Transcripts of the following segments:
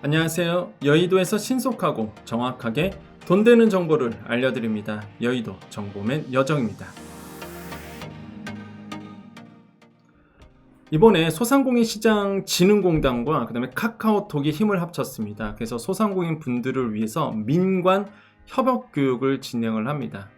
안녕하세요. 여의도에서 신속하고 정확하게 돈 되는 정보를 알려드립니다. 여의도 정보맨 여정입니다. 이번에 소상공인시장진흥공단과 그다음에 카카오톡이 힘을 합쳤습니다. 그래서 소상공인 분들을 위해서 민관 협업 교육을 진행을 합니다.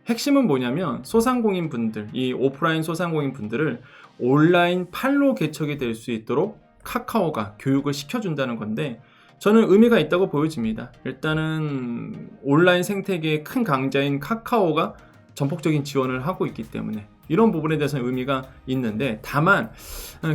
핵심은 뭐냐면 소상공인 분들, 이 오프라인 소상공인 분들을 온라인 판로 개척이 될 수 있도록 카카오가 교육을 시켜준다는 건데 저는 의미가 있다고 보여집니다. 일단은 온라인 생태계의 큰 강자인 카카오가 전폭적인 지원을 하고 있기 때문에 이런 부분에 대해서는 의미가 있는데, 다만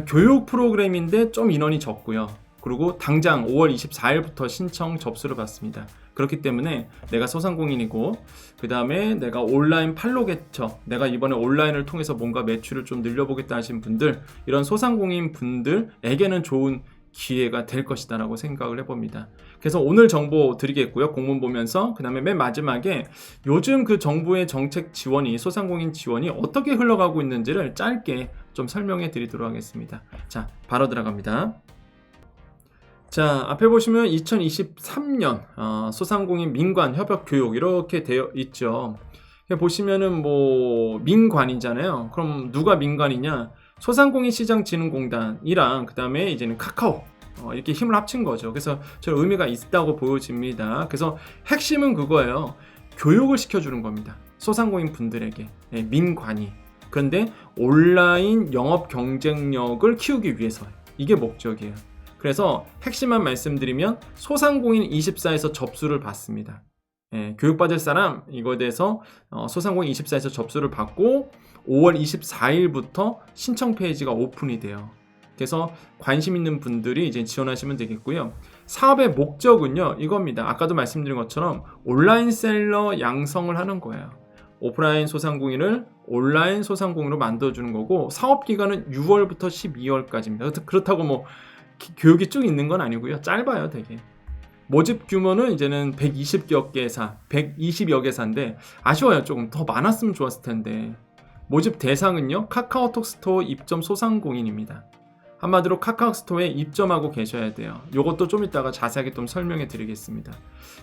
교육 프로그램인데 좀 인원이 적고요. 그리고 당장 5월 24일부터 신청 접수를 받습니다. 그렇기 때문에 내가 소상공인이고 그 다음에 내가 온라인 판로 개척, 내가 이번에 온라인을 통해서 뭔가 매출을 좀 늘려보겠다 하신 분들, 이런 소상공인 분들에게는 좋은 기회가 될 것이다 라고 생각을 해봅니다. 그래서 오늘 정보 드리겠고요. 공문 보면서 그 다음에 맨 마지막에 요즘 그 정부의 정책 지원이, 소상공인 지원이 어떻게 흘러가고 있는지를 짧게 좀 설명해 드리도록 하겠습니다. 자, 바로 들어갑니다. 자, 앞에 보시면 2023년 소상공인 민관 협업 교육 이렇게 되어 있죠. 보시면은 뭐 민관이잖아요. 그럼 누가 민관이냐? 소상공인시장진흥공단이랑 그 다음에 이제는 카카오 이렇게 힘을 합친 거죠. 그래서 저 의미가 있다고 보여집니다. 그래서 핵심은 그거예요. 교육을 시켜주는 겁니다. 소상공인 분들에게 민관이. 그런데 온라인 영업 경쟁력을 키우기 위해서 이게 목적이에요. 그래서 핵심만 말씀드리면 소상공인 24에서 접수를 받습니다. 교육받을 사람 이거에 대해서 소상공인 24에서 접수를 받고 5월 24일부터 신청 페이지가 오픈이 돼요. 그래서 관심 있는 분들이 이제 지원하시면 되겠고요. 사업의 목적은요, 이겁니다. 아까도 말씀드린 것처럼 온라인 셀러 양성을 하는 거예요. 오프라인 소상공인을 온라인 소상공인으로 만들어주는 거고, 사업 기간은 6월부터 12월까지입니다. 그렇다고 뭐 교육이 쭉 있는 건 아니고요. 짧아요, 되게. 모집 규모는 이제는 120여 개사, 120여 개사인데 아쉬워요. 조금 더 많았으면 좋았을 텐데. 모집 대상은요, 카카오톡 스토어 입점 소상공인입니다. 한마디로 카카오 스토어에 입점하고 계셔야 돼요. 이것도 좀 이따가 자세하게 좀 설명해 드리겠습니다.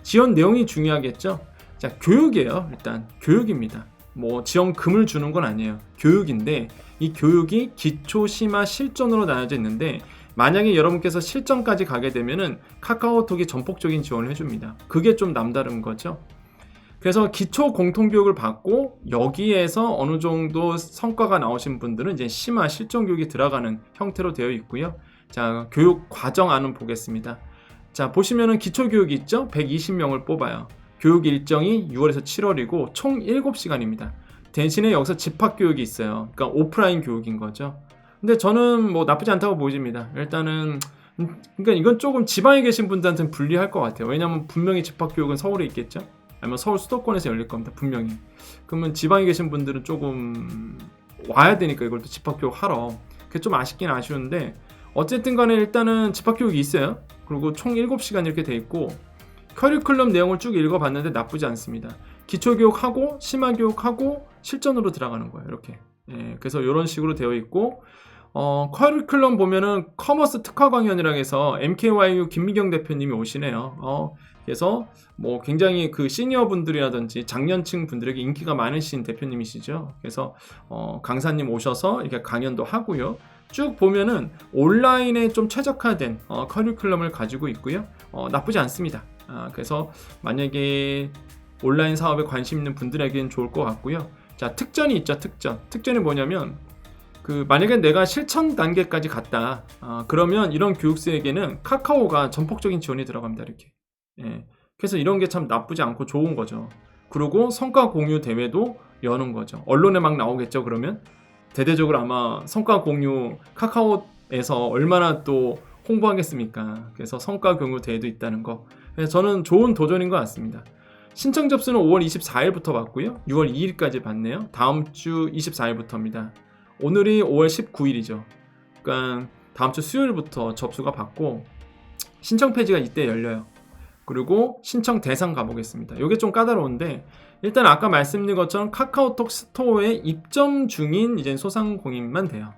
지원 내용이 중요하겠죠? 자, 교육이에요. 일단 교육입니다. 뭐 지원금을 주는 건 아니에요. 교육인데 이 교육이 기초, 심화, 실전으로 나눠져 있는데 만약에 여러분께서 실전까지 가게 되면은 카카오톡이 전폭적인 지원을 해줍니다. 그게 좀 남다른 거죠. 그래서 기초 공통교육을 받고 여기에서 어느 정도 성과가 나오신 분들은 이제 심화 실전 교육이 들어가는 형태로 되어 있고요. 자, 교육 과정안은 보겠습니다. 자, 보시면은 기초 교육이 있죠? 120명을 뽑아요. 교육 일정이 6월에서 7월이고 총 7시간입니다. 대신에 여기서 집합 교육이 있어요. 그러니까 오프라인 교육인 거죠. 근데 저는 뭐 나쁘지 않다고 보여집니다. 일단은 그러니까 이건 조금 지방에 계신 분들한테는 불리할 것 같아요. 왜냐하면 분명히 집합 교육은 서울에 있겠죠. 아니면 서울 수도권에서 열릴 겁니다. 분명히. 그러면 지방에 계신 분들은 조금 와야 되니까 이걸 또 집합교육 하러. 그게 좀 아쉽긴 아쉬운데 어쨌든 간에 일단은 집합교육이 있어요. 그리고 총 7시간 이렇게 돼 있고 커리큘럼 내용을 쭉 읽어봤는데 나쁘지 않습니다. 기초교육하고 심화교육하고 실전으로 들어가는 거예요. 이렇게. 그래서 이런 식으로 되어 있고 커리큘럼 보면은 커머스 특화 강연이라 해서 MKYU 김미경 대표님이 오시네요. 그래서 뭐 굉장히 그 시니어 분들이라든지 장년층 분들에게 인기가 많으신 대표님이시죠. 그래서 강사님 오셔서 이렇게 강연도 하고요. 쭉 보면은 온라인에 좀 최적화된 커리큘럼을 가지고 있고요. 나쁘지 않습니다. 그래서 만약에 온라인 사업에 관심 있는 분들에게는 좋을 것 같고요. 자, 특전이 있죠. 특전이 뭐냐면 만약에 내가 실천 단계까지 갔다. 그러면 이런 교육생에게는 카카오가 전폭적인 지원이 들어갑니다. 이렇게. 그래서 이런 게 참 나쁘지 않고 좋은 거죠. 그리고 성과 공유 대회도 여는 거죠. 언론에 막 나오겠죠. 그러면 대대적으로 아마 성과 공유 카카오에서 얼마나 또 홍보하겠습니까? 그래서 성과 공유 대회도 있다는 거. 그래서 저는 좋은 도전인 것 같습니다. 신청 접수는 5월 24일부터 받고요. 6월 2일까지 받네요. 다음 주 24일부터입니다. 오늘이 5월 19일이죠. 그러니까 다음 주 수요일부터 접수가 받고 신청 페이지가 이때 열려요. 그리고 신청 대상 가보겠습니다. 이게 좀 까다로운데 일단 아까 말씀드린 것처럼 카카오톡 스토어에 입점 중인 이제 소상공인만 돼요.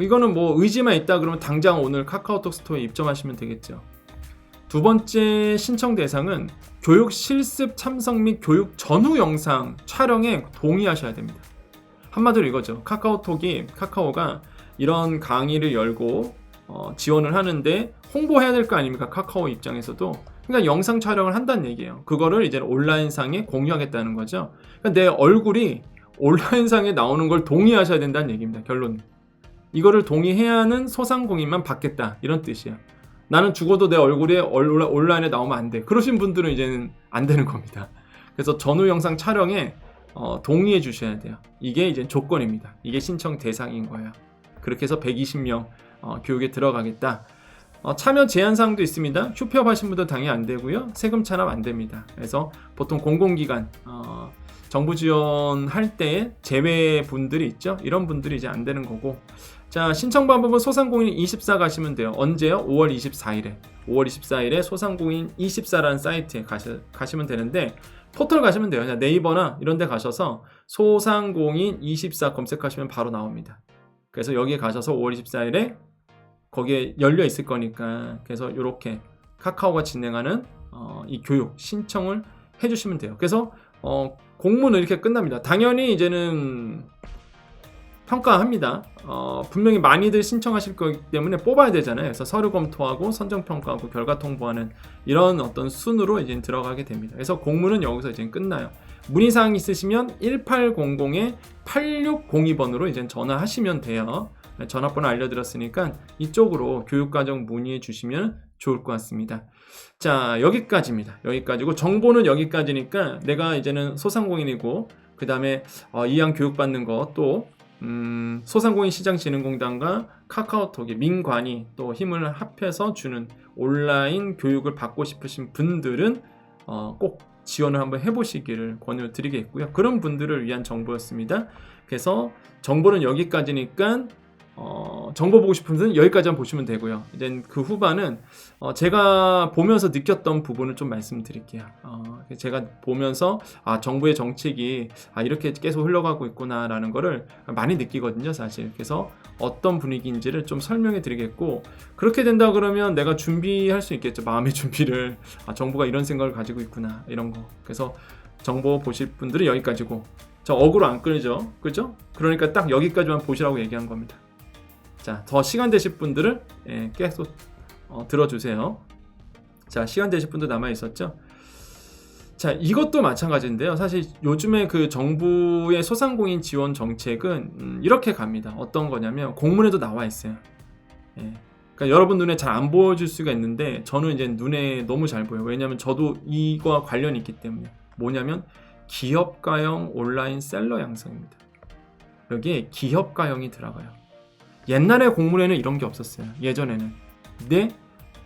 이거는 뭐 의지만 있다 그러면 당장 오늘 카카오톡 스토어에 입점하시면 되겠죠. 두 번째 신청 대상은 교육 실습 참석 및 교육 전후 영상 촬영에 동의하셔야 됩니다. 한마디로 이거죠. 카카오가 이런 강의를 열고 지원을 하는데 홍보해야 될 거 아닙니까? 카카오 입장에서도. 그러니까 영상 촬영을 한다는 얘기예요. 그거를 이제 온라인상에 공유하겠다는 거죠. 그러니까 내 얼굴이 온라인상에 나오는 걸 동의하셔야 된다는 얘기입니다. 결론은. 이거를 동의해야 하는 소상공인만 받겠다. 이런 뜻이에요. 나는 죽어도 내 얼굴이 온라인에 나오면 안 돼. 그러신 분들은 이제는 안 되는 겁니다. 그래서 전후 영상 촬영에 동의해 주셔야 돼요. 이게 이제 조건입니다. 이게 신청 대상인 거예요. 그렇게 해서 120명 교육에 들어가겠다. 참여 제한사항도 있습니다. 휴폐업 하신 분들 당연히 안 되고요. 세금 찬압 안 됩니다. 그래서 보통 공공기관 정부 지원할 때 제외 분들이 있죠. 이런 분들이 이제 안 되는 거고. 자, 신청 방법은 소상공인 24 가시면 돼요. 언제요? 5월 24일에. 5월 24일에 소상공인 24라는 사이트에 가시면 되는데 포털 가시면 돼요. 그냥 네이버나 이런 데 가셔서 소상공인 24 검색하시면 바로 나옵니다. 그래서 여기에 가셔서 5월 24일에 거기에 열려 있을 거니까 그래서 이렇게 카카오가 진행하는 이 교육 신청을 해주시면 돼요. 그래서 공문은 이렇게 끝납니다. 당연히 이제는 평가합니다. 분명히 많이들 신청하실 거기 때문에 뽑아야 되잖아요. 그래서 서류 검토하고 선정 평가하고 결과 통보하는 이런 어떤 순으로 이제 들어가게 됩니다. 그래서 공문은 여기서 이제 끝나요. 문의사항 있으시면 1800-8602번으로 이제 전화하시면 돼요. 전화번호 알려드렸으니까 이쪽으로 교육과정 문의해 주시면 좋을 것 같습니다. 자, 여기까지입니다. 여기까지고 정보는 여기까지니까 내가 이제는 소상공인이고 그 다음에 이왕 교육받는 거 또 소상공인 시장진흥공단과 카카오톡의 민관이 또 힘을 합해서 주는 온라인 교육을 받고 싶으신 분들은 꼭 지원을 한번 해보시기를 권유를 드리겠고요. 그런 분들을 위한 정보였습니다. 그래서 정보는 여기까지니까 정보 보고 싶은 분들은 여기까지 한번 보시면 되고요. 이제 그 후반은 제가 보면서 느꼈던 부분을 좀 말씀드릴게요. 제가 보면서 정부의 정책이 이렇게 계속 흘러가고 있구나 라는 거를 많이 느끼거든요, 사실. 그래서 어떤 분위기인지를 좀 설명해 드리겠고, 그렇게 된다 그러면 내가 준비할 수 있겠죠. 마음의 준비를. 정부가 이런 생각을 가지고 있구나, 이런 거. 그래서 정보 보실 분들은 여기까지고, 저 어그로 안 끌죠, 그죠? 그러니까 딱 여기까지만 보시라고 얘기한 겁니다. 자, 더 시간 되실 분들은 계속 들어주세요. 자, 시간 되실 분들 남아 있었죠? 자, 이것도 마찬가지인데요. 사실 요즘에 그 정부의 소상공인 지원 정책은 이렇게 갑니다. 어떤 거냐면 공문에도 나와 있어요. 그러니까 여러분 눈에 잘 안 보여줄 수가 있는데 저는 이제 눈에 너무 잘 보여요. 왜냐하면 저도 이거와 관련이 있기 때문에. 뭐냐면 기업가형 온라인 셀러 양성입니다. 여기에 기업가형이 들어가요. 옛날에 공문에는 이런 게 없었어요. 예전에는. 근데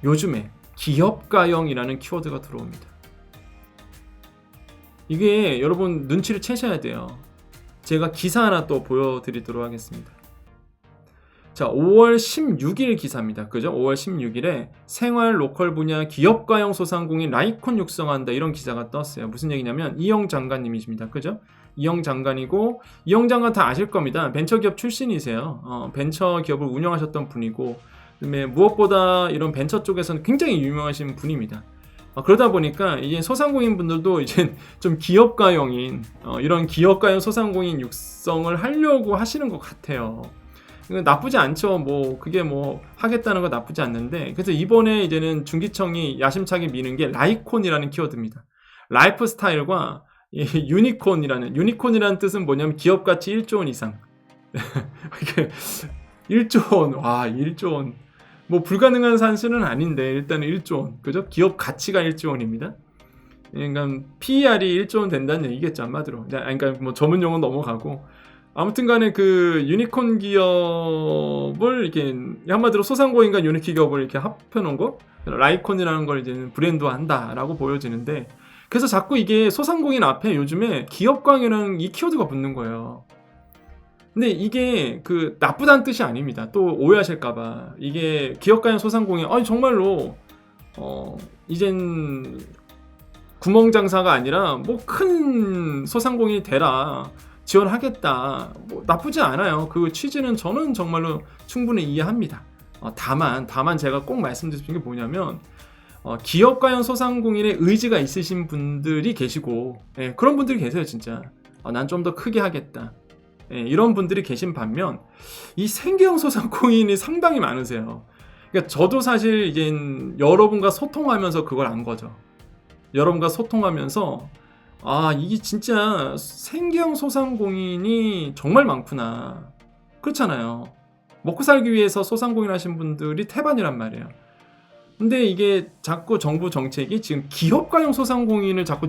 요즘에 기업가형이라는 키워드가 들어옵니다. 이게 여러분 눈치를 채셔야 돼요. 제가 기사 하나 또 보여드리도록 하겠습니다. 자, 5월 16일 기사입니다. 그죠? 5월 16일에 생활 로컬 분야 기업가형 소상공인 라이콘 육성한다, 이런 기사가 떴어요. 무슨 얘기냐면 이영 장관님이십니다. 그죠? 이영 장관이고, 이영 장관 다 아실 겁니다. 벤처기업 출신이세요. 벤처기업을 운영하셨던 분이고, 그다음에 무엇보다 이런 벤처 쪽에서는 굉장히 유명하신 분입니다. 그러다 보니까 이제 소상공인 분들도 이제 좀 기업가형인 이런 기업가형 소상공인 육성을 하려고 하시는 것 같아요. 나쁘지 않죠. 뭐 그게 뭐 하겠다는 거 나쁘지 않는데, 그래서 이번에 이제는 중기청이 야심차게 미는 게 라이콘이라는 키워드입니다. 라이프 스타일과 유니콘이라는 뜻은 뭐냐면 기업 가치 1조 원 이상. 1조 원, 와, 1조 원. 뭐 불가능한 산수는 아닌데 일단은 1조 원, 그죠? 기업 가치가 1조 원입니다. 그러니까 PER이 1조 원 된다는 얘기겠죠, 한마디로. 그러니까 뭐 전문 용어 넘어가고, 아무튼간에 그 유니콘 기업을 이렇게 한마디로 소상공인과 유니콘 기업을 이렇게 합해놓은 거, 라이콘이라는 걸 이제 브랜드화한다라고 보여지는데, 그래서 자꾸 이게 소상공인 앞에 요즘에 기업가형이라는 이 키워드가 붙는 거예요. 근데 이게 그 나쁘다는 뜻이 아닙니다. 또 오해하실까봐. 이게 기업가형 소상공인, 정말로 이젠 구멍장사가 아니라 뭐 큰 소상공인이 되라, 지원하겠다, 뭐 나쁘지 않아요. 그 취지는 저는 정말로 충분히 이해합니다. 다만 제가 꼭 말씀드리는 게 뭐냐면, 기업 관련 소상공인의 의지가 있으신 분들이 계시고, 예, 그런 분들이 계세요 진짜. 난 좀 더 크게 하겠다. 예, 이런 분들이 계신 반면 이 생계형 소상공인이 상당히 많으세요. 그러니까 저도 사실 이제 여러분과 소통하면서 그걸 안 거죠. 여러분과 소통하면서 이게 진짜 생계형 소상공인이 정말 많구나. 그렇잖아요. 먹고 살기 위해서 소상공인 하신 분들이 태반이란 말이에요. 근데 이게 자꾸 정부 정책이 지금 기업가용 소상공인을 자꾸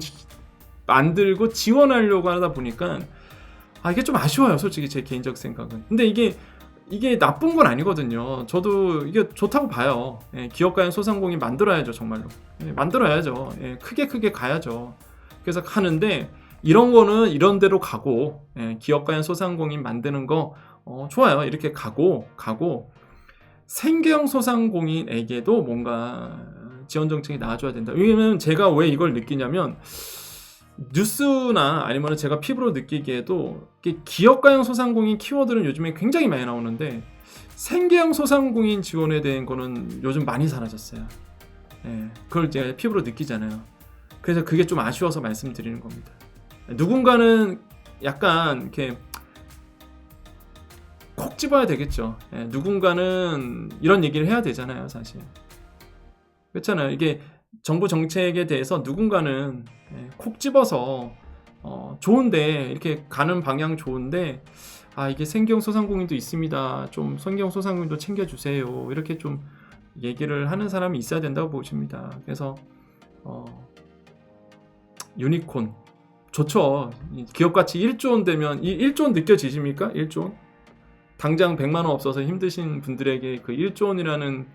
만들고 지원하려고 하다 보니까 이게 좀 아쉬워요. 솔직히 제 개인적 생각은. 근데 이게 나쁜 건 아니거든요. 저도 이게 좋다고 봐요. 예, 기업가용 소상공인 만들어야죠. 정말로. 예, 만들어야죠. 예, 크게 가야죠. 그래서 하는데 이런 거는 이런 데로 가고, 예, 기업가용 소상공인 만드는 거 좋아요. 이렇게 가고 생계형 소상공인에게도 뭔가 지원 정책이 나와줘야 된다. 왜냐면 제가 왜 이걸 느끼냐면 뉴스나 아니면 제가 피부로 느끼기에도 기업가형 소상공인 키워드는 요즘에 굉장히 많이 나오는데 생계형 소상공인 지원에 대한 거는 요즘 많이 사라졌어요. 예, 그걸 이제 피부로 느끼잖아요. 그래서 그게 좀 아쉬워서 말씀드리는 겁니다. 누군가는 약간 이렇게 콕 집어야 되겠죠. 예, 누군가는 이런 얘기를 해야 되잖아요, 사실. 그렇잖아요. 이게 정부 정책에 대해서 누군가는 콕 집어서 좋은데 이렇게 가는 방향 좋은데 이게 생계형 소상공인도 있습니다. 좀 생계형 소상공인도 챙겨주세요. 이렇게 좀 얘기를 하는 사람이 있어야 된다고 보십니다. 그래서 유니콘 좋죠. 기업 가치 1조 원 되면 이 1조 원 느껴지십니까? 1조 원? 당장 100만 원 없어서 힘드신 분들에게 그 1조 원이라는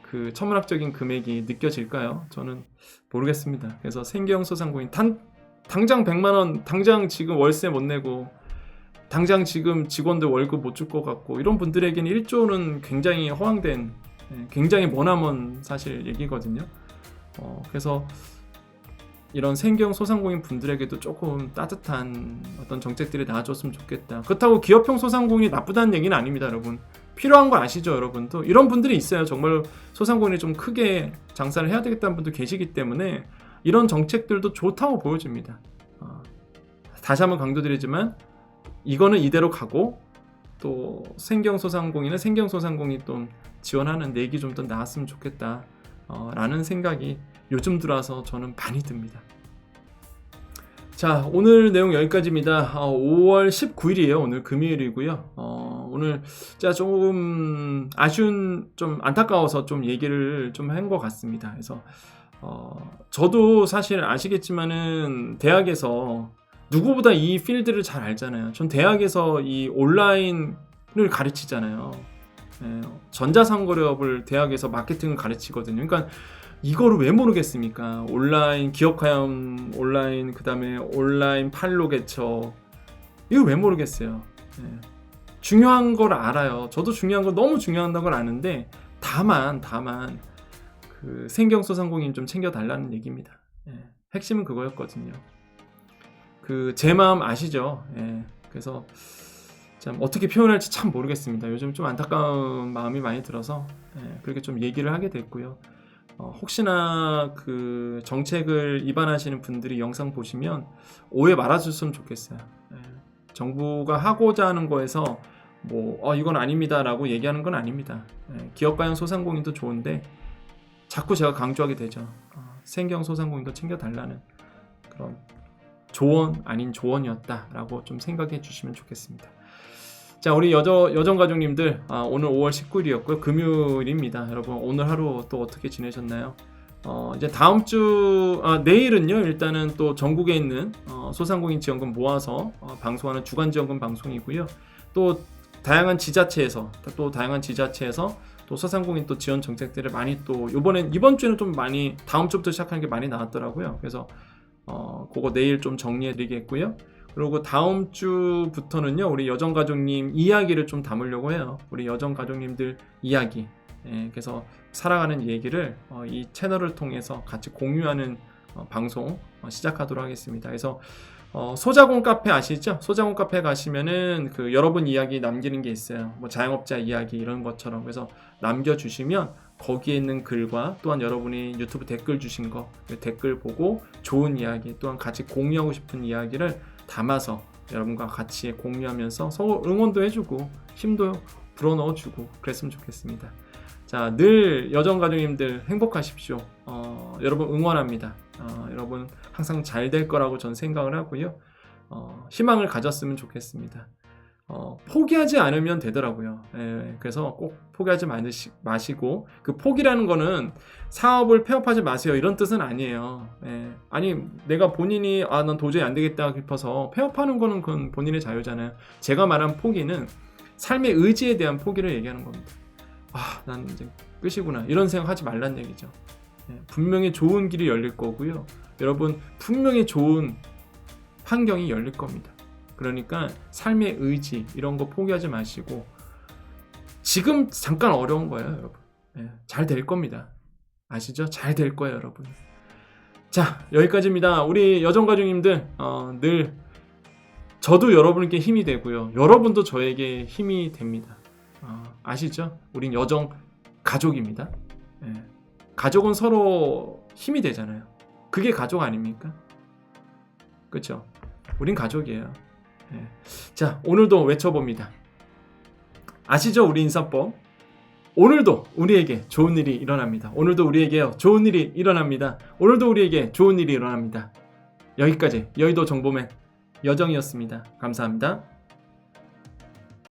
그 천문학적인 금액이 느껴질까요? 저는 모르겠습니다. 그래서 생계형 소상공인 당장 100만 원, 당장 지금 월세 못 내고 당장 지금 직원들 월급 못 줄 것 같고 이런 분들에게는 1조는 굉장히 허황된, 굉장히 머나먼 사실 얘기거든요. 그래서 이런 생계형 소상공인 분들에게도 조금 따뜻한 어떤 정책들이 나와줬으면 좋겠다. 그렇다고 기업형 소상공인이 나쁘다는 얘기는 아닙니다, 여러분. 필요한 거 아시죠, 여러분도? 이런 분들이 있어요. 정말 소상공인이 좀 크게 장사를 해야 되겠다는 분도 계시기 때문에 이런 정책들도 좋다고 보여집니다. 다시 한번 강조드리지만 이거는 이대로 가고 또 생계형 소상공인은 생계형 소상공인이 또 지원하는 내기 좀 더 나왔으면 좋겠다 라는 생각이 요즘 들어서 저는 많이 듭니다. 자, 오늘 내용 여기까지입니다. 5월 19일이에요. 오늘 금요일이고요. 오늘 제가 조금 아쉬운, 좀 안타까워서 좀 얘기를 좀 한 것 같습니다. 그래서 저도 사실 아시겠지만은 대학에서 누구보다 이 필드를 잘 알잖아요. 전 대학에서 이 온라인을 가르치잖아요. 전자상거래업을 대학에서 마케팅을 가르치거든요. 그러니까 이거를 왜 모르겠습니까? 온라인 기업가용 온라인, 그 다음에 온라인 판로 개척, 이거 왜 모르겠어요. 중요한 걸 알아요. 저도 중요한 거 너무 중요한다는 걸 아는데 다만 그 생계형 소상공인 좀 챙겨달라는 얘기입니다. 핵심은 그거였거든요. 그 제 마음 아시죠? 그래서 참 어떻게 표현할지 참 모르겠습니다. 요즘 좀 안타까운 마음이 많이 들어서 그렇게 좀 얘기를 하게 됐고요. 혹시나 그 정책을 위반하시는 분들이 영상 보시면 오해 말아줬으면 좋겠어요. 정부가 하고자 하는 거에서 뭐 이건 아닙니다 라고 얘기하는 건 아닙니다. 기업가용 소상공인도 좋은데 자꾸 제가 강조하게 되죠. 생계형 소상공인도 챙겨달라는 그런 조언 아닌 조언이었다 라고 좀 생각해 주시면 좋겠습니다. 자, 우리 여정 가족님들, 오늘 5월 19일이었고요. 금요일입니다. 여러분 오늘 하루 또 어떻게 지내셨나요? 이제 다음 주 내일은요, 일단은 또 전국에 있는 소상공인 지원금 모아서 방송하는 주간 지원금 방송이고요. 또 다양한 지자체에서 또 소상공인 또 지원 정책들을 많이 또 이번 주에는 좀 많이, 다음 주부터 시작하는 게 많이 나왔더라고요. 그래서 그거 내일 좀 정리해 드리겠고요. 그리고 다음 주부터는요, 우리 여정가족님 이야기를 좀 담으려고 해요. 우리 여정가족님들 이야기. 그래서 살아가는 얘기를 이 채널을 통해서 같이 공유하는 방송 시작하도록 하겠습니다. 그래서 소자공 카페 아시죠? 소자공 카페 가시면은 그 여러분 이야기 남기는 게 있어요. 뭐 자영업자 이야기 이런 것처럼. 그래서 남겨주시면 거기에 있는 글과 또한 여러분이 유튜브 댓글 주신 거 댓글 보고 좋은 이야기 또한 같이 공유하고 싶은 이야기를 담아서 여러분과 같이 공유하면서 서로 응원도 해주고 힘도 불어넣어주고 그랬으면 좋겠습니다. 자, 늘 여정가족님들 행복하십시오. 여러분 응원합니다. 여러분 항상 잘 될 거라고 전 생각을 하고요. 희망을 가졌으면 좋겠습니다. 포기하지 않으면 되더라고요. 그래서 꼭 포기하지 마시고 그 포기라는 거는 사업을 폐업하지 마세요 이런 뜻은 아니에요. 아니 내가 본인이 난 도저히 안 되겠다 싶어서 폐업하는 거는 그건 본인의 자유잖아요. 제가 말한 포기는 삶의 의지에 대한 포기를 얘기하는 겁니다. 난 이제 끝이구나 이런 생각하지 말란 얘기죠. 분명히 좋은 길이 열릴 거고요. 여러분 분명히 좋은 환경이 열릴 겁니다. 그러니까 삶의 의지 이런 거 포기하지 마시고 지금 잠깐 어려운 거예요, 여러분. 잘 될 겁니다. 아시죠? 잘 될 거예요, 여러분. 자, 여기까지입니다. 우리 여정가족님들 늘 저도 여러분께 힘이 되고요. 여러분도 저에게 힘이 됩니다. 아시죠? 우린 여정 가족입니다. 가족은 서로 힘이 되잖아요. 그게 가족 아닙니까? 그렇죠? 우린 가족이에요. 자, 오늘도 외쳐봅니다. 아시죠? 우리 인사법. 오늘도 우리에게 좋은 일이 일어납니다. 오늘도 우리에게 좋은 일이 일어납니다. 오늘도 우리에게 좋은 일이 일어납니다. 여기까지 여의도 정보맨 여정이었습니다. 감사합니다.